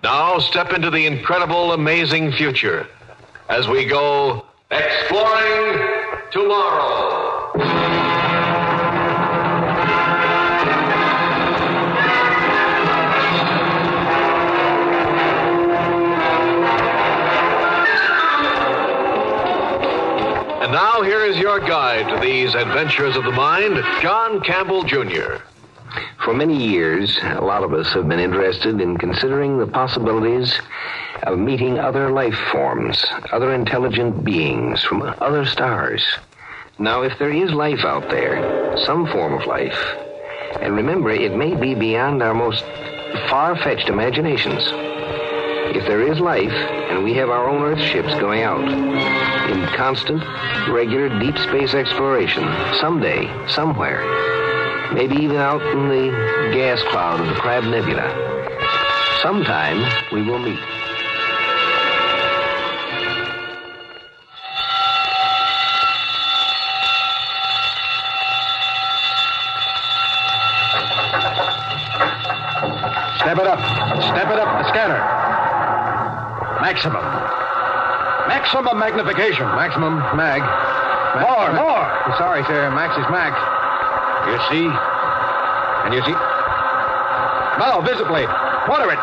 Now step into the incredible, amazing future as we go exploring tomorrow. And now here is your guide to these adventures of the mind, John Campbell, Jr. For many years, a lot of us have been interested in considering the possibilities of meeting other life forms, other intelligent beings from other stars. Now, if there is life out there, some form of life, and remember, it may be beyond our most far-fetched imaginations. If there is life, and we have our own Earth ships going out in constant, regular deep space exploration, someday, somewhere, maybe even out in the gas cloud of the Crab Nebula, sometime we will meet. Step it up. Step it up. The scanner. Maximum. Maximum magnification. Maximum mag. More. Sorry, sir. Max is max. You see? Can you see? Now, visibly. Quarter it,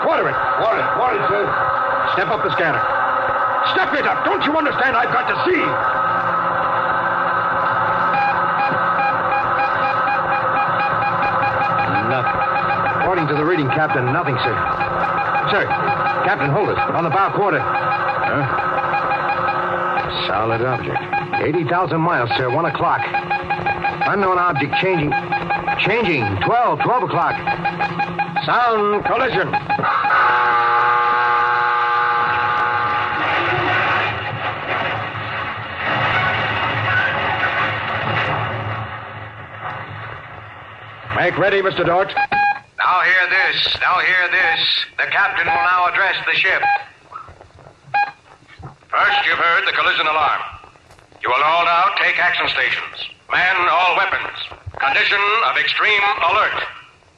sir. Step up the scanner. Step it up. Don't you understand? I've got to see. Nothing. According to the reading, Captain, nothing, sir. Sir, Captain, hold it. On the bow quarter. Solid object. 80,000 miles, sir. 1 o'clock. Unknown object changing. 12 o'clock. Sound collision. Make ready, Mr. Dort. Now hear this. The captain will now address the ship. First, you've heard the collision alarm. You will all now take action stations. Man all weapons. Condition of extreme alert.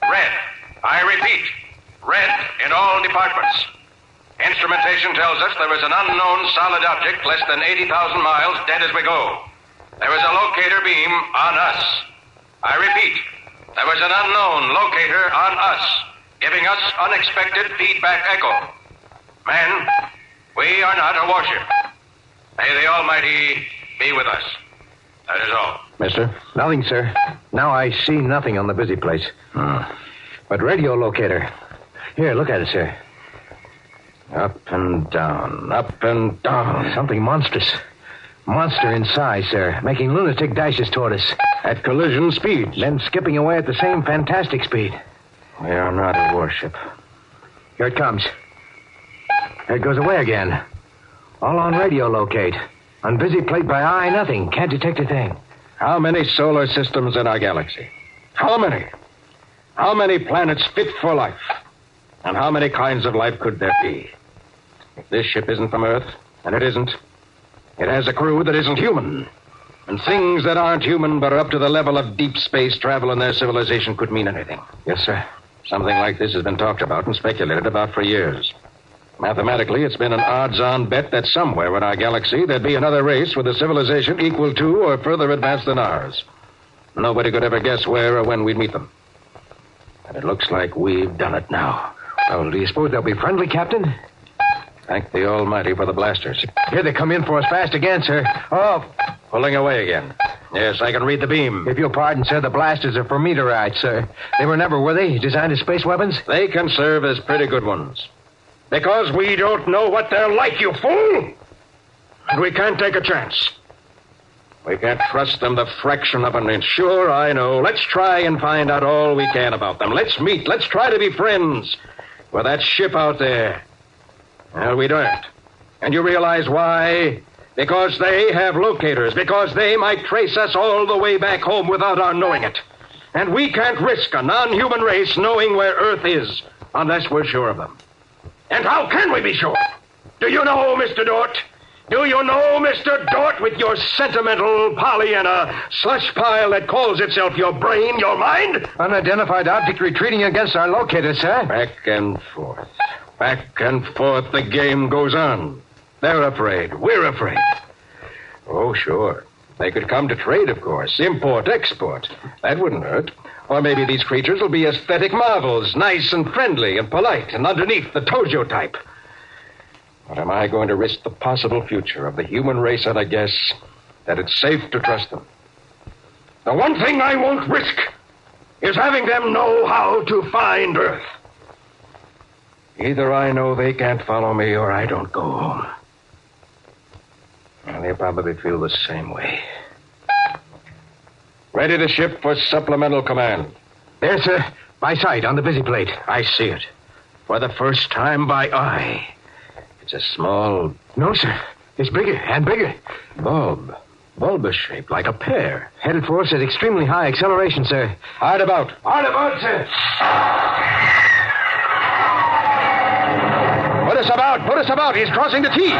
Red. I repeat, red in all departments. Instrumentation tells us there is an unknown solid object less than 80,000 miles dead as we go. There is a locator beam on us. I repeat, there is an unknown locator on us, giving us unexpected feedback echo. Men, we are not a warship. May the Almighty be with us. That is all. Mister? Nothing, sir. Now I see nothing on the busy place. But radio locator. Here, look at it, sir. Up and down. Something monstrous. Monster in size, sir. Making lunatic dashes toward us. At collision speed. Then skipping away at the same fantastic speed. We are not a warship. Here it comes. Here it goes away again. All on radio locate. On busy plate by eye, nothing. Can't detect a thing. How many solar systems in our galaxy? How many? How many planets fit for life? And how many kinds of life could there be? If this ship isn't from Earth, and it isn't, it has a crew that isn't human. And things that aren't human but are up to the level of deep space travel in their civilization could mean anything. Yes, sir. Something like this has been talked about and speculated about for years. Mathematically, it's been an odds-on bet that somewhere in our galaxy there'd be another race with a civilization equal to or further advanced than ours. Nobody could ever guess where or when we'd meet them. And it looks like we've done it now. Oh, do you suppose they'll be friendly, Captain? Thank the Almighty for the blasters. Here they come in for us fast again, sir. Oh, pulling away again. Yes, I can read the beam. If you'll pardon, sir, the blasters are for meteorites, sir. They were never, were they, designed as space weapons? They can serve as pretty good ones. Because we don't know what they're like, you fool! And we can't take a chance. We can't trust them the fraction of an inch. Sure, I know. Let's try and find out all we can about them. Let's meet. Let's try to be friends with that ship out there. Well, we don't. And you realize why? Because they have locators. Because they might trace us all the way back home without our knowing it. And we can't risk a non-human race knowing where Earth is unless we're sure of them. And how can we be sure? Do you know, Mr. Dort? Do you know, Mr. Dort, with your sentimental Pollyanna slush pile that calls itself your brain, your mind? Unidentified object retreating against our locator, sir. Back and forth. Back and forth, the game goes on. They're afraid. We're afraid. Oh, sure. They could come to trade, of course. Import, export. That wouldn't hurt. Or maybe these creatures will be aesthetic marvels, nice and friendly and polite, and underneath the Tojo type. But am I going to risk the possible future of the human race on a guess that it's safe to trust them? The one thing I won't risk is having them know how to find Earth. Either I know they can't follow me or I don't go home. And they'll probably feel the same way. Ready to ship for supplemental command. There, sir. By sight on the busy plate. I see it. For the first time by eye. It's a small... No, sir. It's bigger and bigger. bulb. Bulbous shape, like a pear. Headed for us at extremely high acceleration, sir. Hard about. Hard about, sir. Put us about. Put us about. He's crossing the T.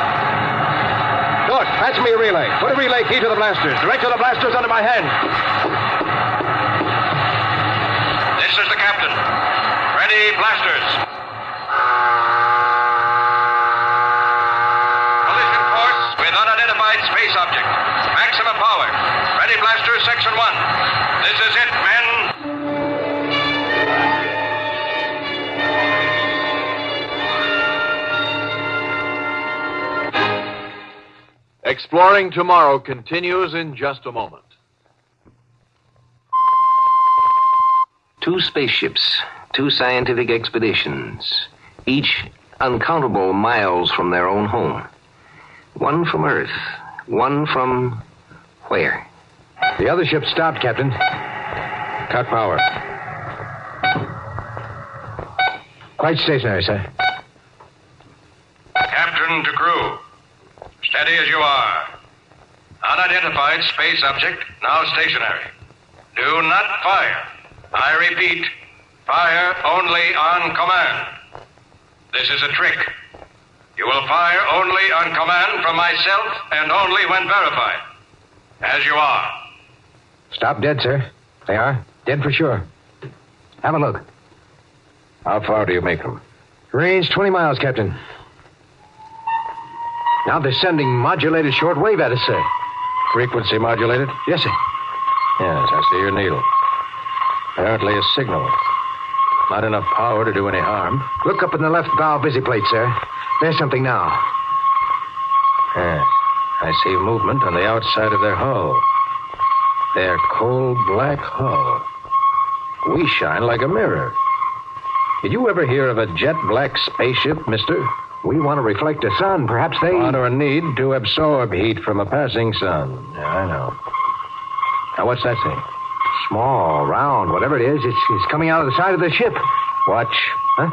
Dort, patch me a relay. Put a relay key to the blasters. Direct to the blasters under my hand. This is the captain. Ready, blasters. Collision course with unidentified space object. Maximum power. Ready, blasters, section 1. This is it, men. Exploring Tomorrow continues in just a moment. Two spaceships, two scientific expeditions, each uncountable miles from their own home. One from Earth, one from where? The other ship stopped, Captain. Cut power. Quite stationary, sir. Captain to crew. Steady as you are. Unidentified space object, now stationary. Do not fire. I repeat, fire only on command. This is a trick. You will fire only on command from myself and only when verified. As you are. Stop dead, sir. They are. Dead for sure. Have a look. How far do you make them? Range 20 miles, Captain. Now they're sending modulated shortwave at us, sir. Frequency modulated? Yes, sir. Yes, I see your needle. Apparently a signal. Not enough power to do any harm. Look up in the left bow busy plate, sir. There's something now. Yes, I see movement on the outside of their hull. Their coal black hull. We shine like a mirror. Did you ever hear of a jet black spaceship, mister? We want to reflect the sun. Perhaps they... Want or need to absorb heat from a passing sun. Yeah, I know. Now, what's that thing? Small, round, whatever it is, it's coming out of the side of the ship. Watch. Huh?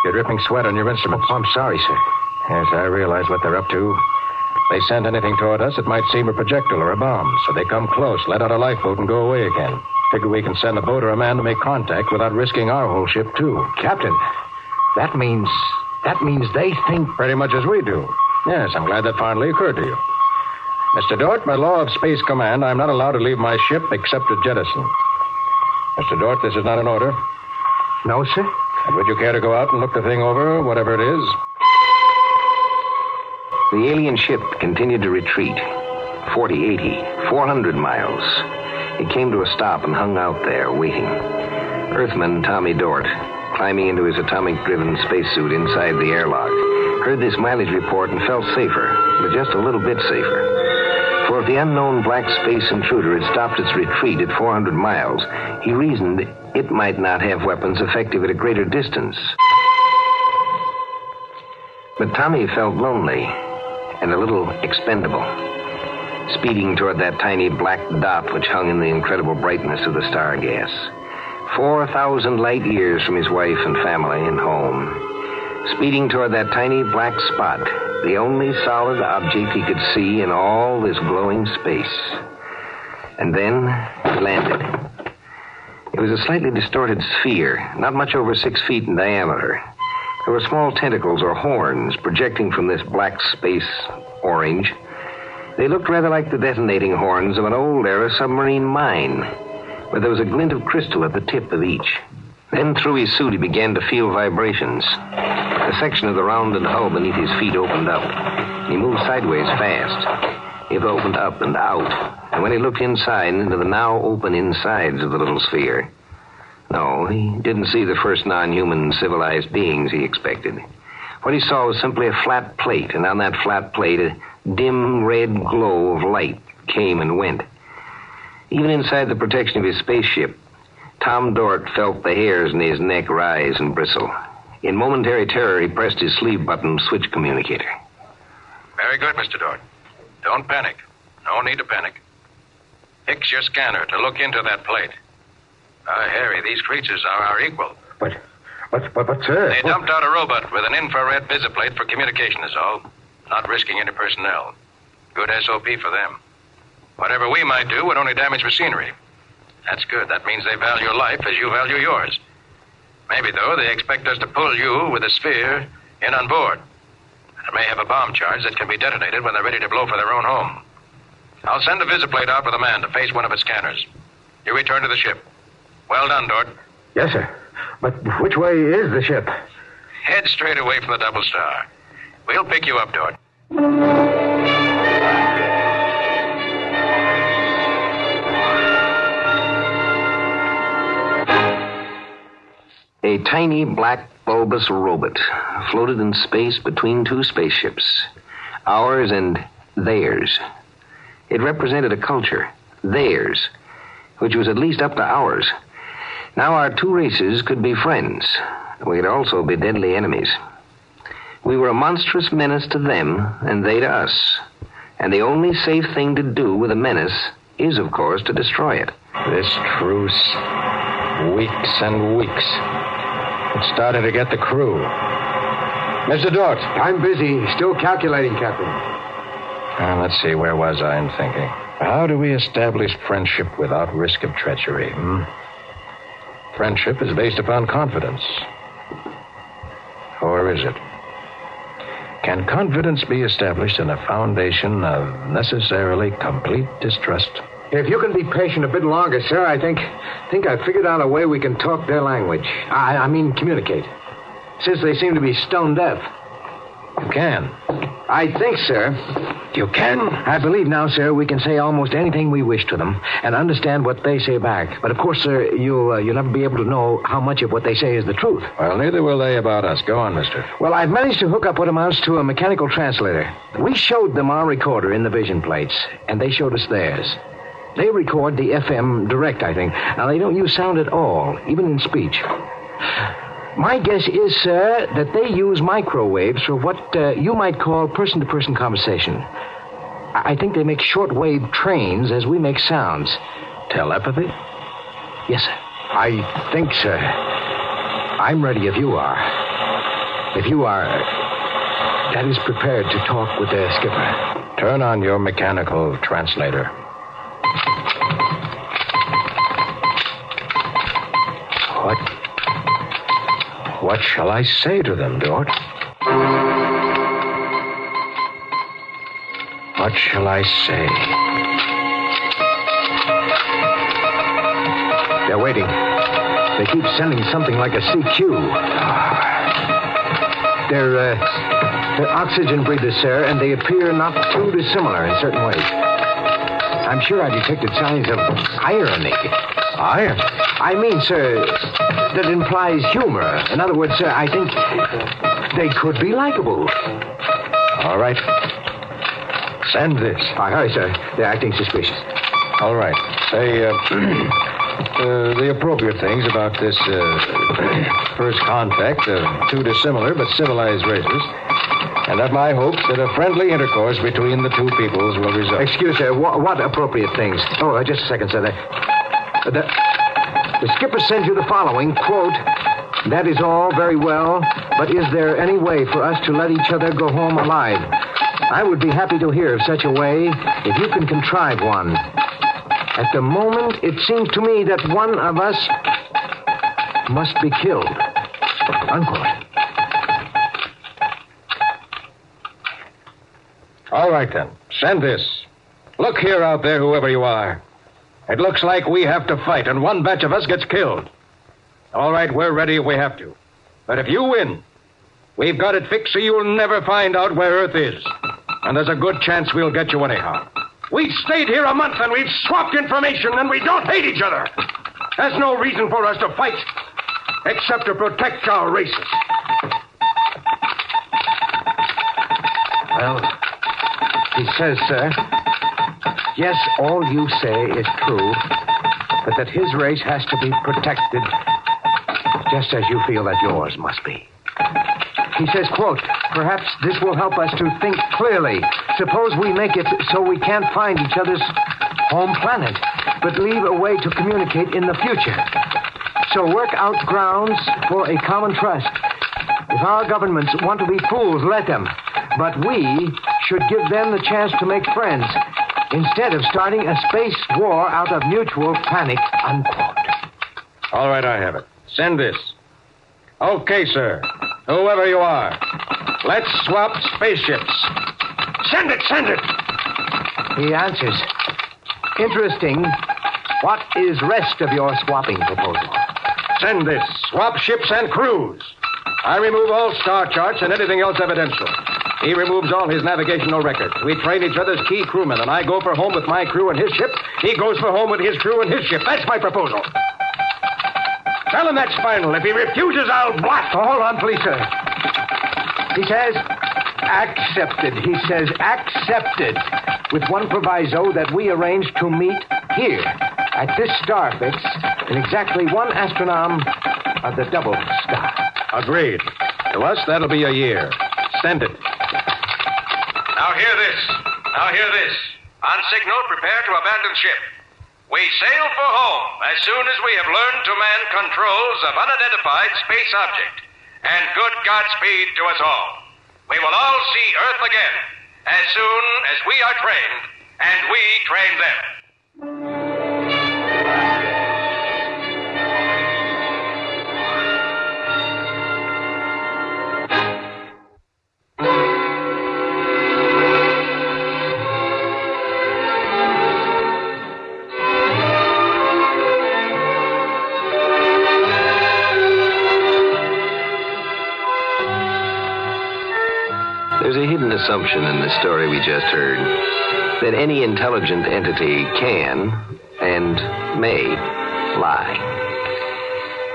You're dripping sweat on your instruments. Oh, I'm sorry, sir. Yes, I realize what they're up to. They send anything toward us, it might seem a projectile or a bomb. So they come close, let out a lifeboat, and go away again. Figure we can send a boat or a man to make contact without risking our whole ship, too. Captain, that means they think... Pretty much as we do. Yes, I'm glad that finally occurred to you. Mr. Dort, by law of Space Command, I'm not allowed to leave my ship except to jettison. Mr. Dort, this is not an order. No, sir. And would you care to go out and look the thing over, whatever it is? The alien ship continued to retreat. 40, 80, 400 miles. It came to a stop and hung out there, waiting. Earthman Tommy Dort, climbing into his atomic-driven spacesuit inside the airlock, heard this mileage report and felt safer, but just a little bit safer. For if the unknown black space intruder had stopped its retreat at 400 miles, he reasoned it might not have weapons effective at a greater distance. But Tommy felt lonely and a little expendable, speeding toward that tiny black dot which hung in the incredible brightness of the star gas. 4,000 light years from his wife and family and home. Speeding toward that tiny black spot, the only solid object he could see in all this glowing space. And then he landed. It was a slightly distorted sphere, not much over 6 feet in diameter. There were small tentacles or horns projecting from this black space orange. They looked rather like the detonating horns of an old-era submarine mine, but there was a glint of crystal at the tip of each. Then through his suit he began to feel vibrations. A section of the rounded hull beneath his feet opened up. He moved sideways fast. It opened up and out. And when he looked inside into the now open insides of the little sphere, no, he didn't see the first non-human civilized beings he expected. What he saw was simply a flat plate, and on that flat plate a dim red glow of light came and went. Even inside the protection of his spaceship, Tom Dort felt the hairs in his neck rise and bristle. In momentary terror, he pressed his sleeve button switch communicator. Very good, Mr. Dort. Don't panic. No need to panic. Fix your scanner to look into that plate. Harry, these creatures are our equal. But, sir... They dumped out a robot with an infrared visiplate for communication is all. Not risking any personnel. Good SOP for them. Whatever we might do would only damage machinery. That's good. That means they value life as you value yours. Maybe, though, they expect us to pull you with a sphere in on board. It may have a bomb charge that can be detonated when they're ready to blow for their own home. I'll send a visiplate out with a man to face one of its scanners. You return to the ship. Well done, Dort. Yes, sir. But which way is the ship? Head straight away from the Double Star. We'll pick you up, Dort. A tiny black bulbous robot floated in space between two spaceships, ours and theirs. It represented a culture, theirs, which was at least up to ours. Now our two races could be friends. We could also be deadly enemies. We were a monstrous menace to them, and they to us. And the only safe thing to do with a menace is, of course, to destroy it. This truce, weeks and weeks. It's starting to get the crew. Mr. Dort. I'm busy. Still calculating, Captain. Let's see, where was I in thinking? How do we establish friendship without risk of treachery? Friendship is based upon confidence. Or is it? Can confidence be established on a foundation of necessarily complete distrust? If you can be patient a bit longer, sir, I think I've figured out a way we can talk their language. I mean, communicate. Since they seem to be stone deaf. You can. I think, sir. You can? I believe now, sir, we can say almost anything we wish to them and understand what they say back. But, of course, sir, you'll never be able to know how much of what they say is the truth. Well, neither will they about us. Go on, mister. Well, I've managed to hook up what amounts to a mechanical translator. We showed them our recorder in the vision plates, and they showed us theirs. They record the FM direct, I think. Now, they don't use sound at all, even in speech. My guess is, sir, that they use microwaves for what you might call person-to-person conversation. I think they make shortwave trains as we make sounds. Telepathy? Yes, sir. I think, sir. I'm ready if you are. If you are, that is prepared to talk with the skipper. Turn on your mechanical translator. What shall I say to them, Dort? What shall I say? They're waiting. They keep sending something like a CQ. They're oxygen breathers, sir, and they appear not too dissimilar in certain ways. I'm sure I detected signs of irony. Irony? I mean, sir, that implies humor. In other words, sir, I think they could be likable. All right. Send this. Hi, sir. They're acting suspicious. All right. Say, the appropriate things about this first contact of two dissimilar but civilized races, and that my hopes that a friendly intercourse between the two peoples will result. Excuse, sir. What appropriate things? Oh, just a second, sir. The skipper sends you the following, quote, "That is all very well, but is there any way for us to let each other go home alive? I would be happy to hear of such a way if you can contrive one. At the moment, it seems to me that one of us must be killed." Unquote. All right, then. Send this. Look here out there, whoever you are. It looks like we have to fight, and one batch of us gets killed. All right, we're ready if we have to. But if you win, we've got it fixed so you'll never find out where Earth is. And there's a good chance we'll get you anyhow. We've stayed here a month, and we've swapped information, and we don't hate each other. There's no reason for us to fight, except to protect our races. Well, he says, sir, yes, all you say is true, but that his race has to be protected just as you feel that yours must be. He says, quote, perhaps this will help us to think clearly. Suppose we make it so we can't find each other's home planet, but leave a way to communicate in the future. So work out grounds for a common trust. If our governments want to be fools, let them. But we should give them the chance to make friends instead of starting a space war out of mutual panic, unquote. All right, I have it. Send this. Okay, sir. Whoever you are, let's swap spaceships. Send it, send it. He answers. Interesting. What is rest of your swapping proposal? Send this. Swap ships and crews. I remove all star charts and anything else evidential. He removes all his navigational records. We train each other's key crewmen, and I go for home with my crew and his ship. He goes for home with his crew and his ship. That's my proposal. Tell him that's final. If he refuses, I'll blast. Oh, hold on, please, sir. He says, accepted. He says, accepted. With one proviso that we arrange to meet here, at this star fix, in exactly one astronome of the double star. Agreed. To us, that'll be a year. Send it. Now hear this. Now hear this. On signal, prepare to abandon ship. We sail for home as soon as we have learned to man controls of unidentified space object. And good Godspeed to us all. We will all see Earth again as soon as we are trained and we train them. There's a hidden assumption in the story we just heard that any intelligent entity can and may lie.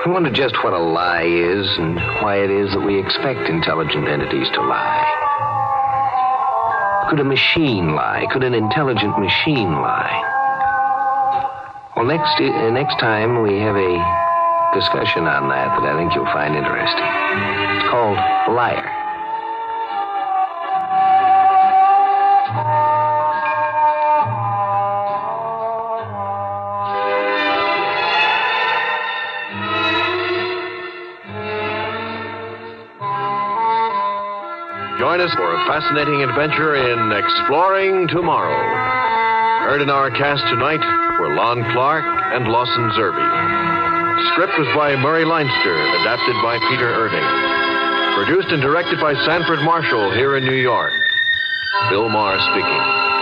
I wonder just what a lie is and why it is that we expect intelligent entities to lie. Could a machine lie? Could an intelligent machine lie? Well, next time we have a discussion on that I think you'll find interesting. It's called Liar. Join us for a fascinating adventure in Exploring Tomorrow. Heard in our cast tonight were Lon Clark and Lawson Zerbe. Script was by Murray Leinster, adapted by Peter Erding. Produced and directed by Sanford Marshall here in New York. Bill Maher speaking.